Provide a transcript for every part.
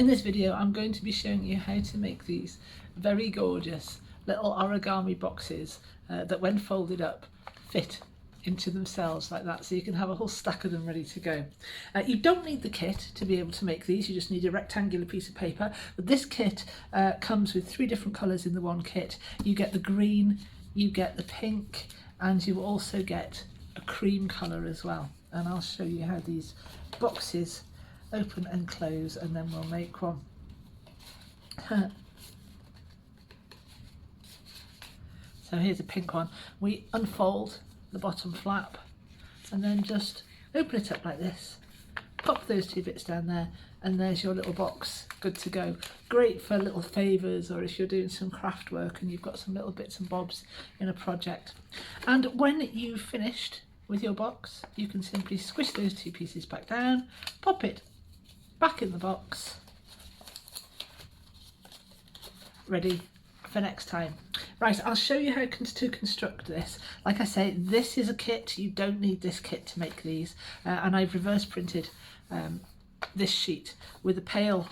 In this video I'm going to be showing you how to make these very gorgeous little origami boxes that when folded up fit into themselves like that, so you can have a whole stack of them ready to go. You don't need the kit to be able to make these, you just need a rectangular piece of paper, but this kit comes with 3 different colours in the one kit. You get the green, you get the pink, and you also get a cream colour as well, and I'll show you how these boxes open and close, and then we'll make one. So here's a pink one. We unfold the bottom flap and then just open it up like this, pop those 2 bits down there, and there's your little box good to go. Great for little favours, or if you're doing some craft work and you've got some little bits and bobs in a project. And when you've finished with your box, you can simply squish those 2 pieces back down, pop it back in the box, ready for next time. Right, I'll show you how to construct this. Like I say, this is a kit. You don't need this kit to make these, and I've reverse printed this sheet with a pale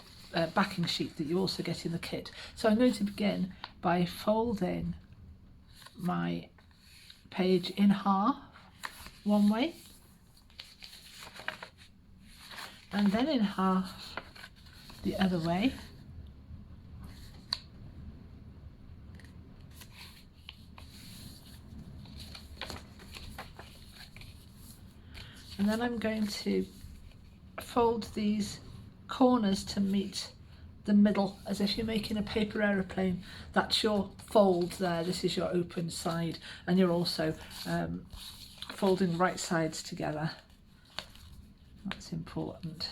backing sheet that you also get in the kit. So I'm going to begin by folding my page in half one way, and then in half the other way, and then I'm going to fold these corners to meet the middle, as if you're making a paper aeroplane. That's your fold there, this is your open side, and you're also folding right sides together. That's important.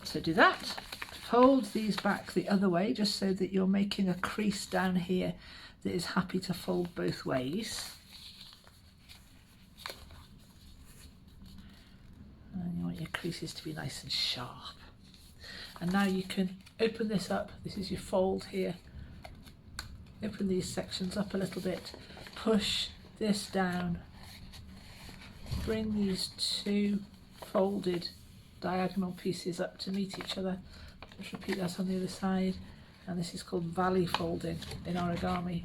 So do that. Fold these back the other way, just so that you're making a crease down here that is happy to fold both ways. And you want your creases to be nice and sharp. And now you can open this up. This is your fold here. Open these sections up a little bit. Push this down. Bring these 2 folded diagonal pieces up to meet each other. Just repeat that on the other side. And this is called valley folding in origami.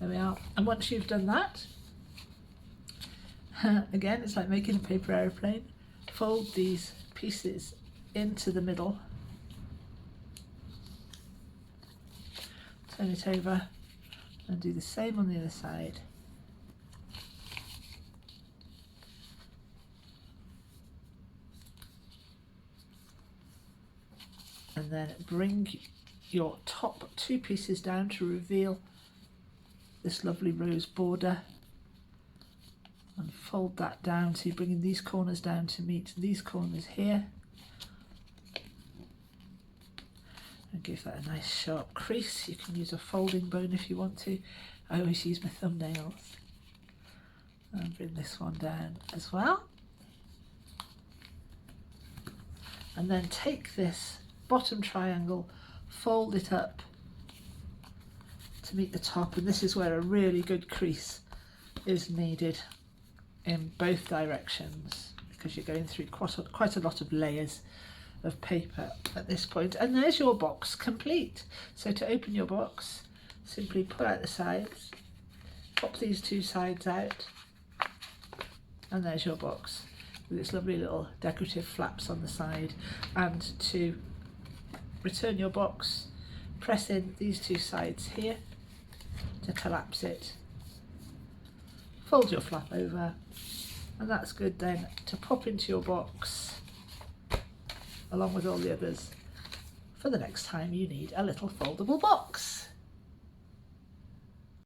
There we are. And once you've done that, again, it's like making a paper aeroplane. Fold these pieces into the middle. Turn it over and do the same on the other side. And then bring your top 2 pieces down to reveal this lovely rose border, and fold that down, so you're bringing these corners down to meet these corners here, and give that a nice sharp crease. You can use a folding bone if you want to. I always use my thumbnails. And bring this one down as well, and then take this bottom triangle, fold it up to meet the top, and this is where a really good crease is needed in both directions, because you're going through quite a lot of layers of paper at this point. And there's your box complete. So to open your box, simply pull out the sides, pop these 2 sides out, and there's your box with its lovely little decorative flaps on the side. And to return your box, press in these 2 sides here to collapse it, fold your flap over, and that's good then to pop into your box along with all the others for the next time you need a little foldable box.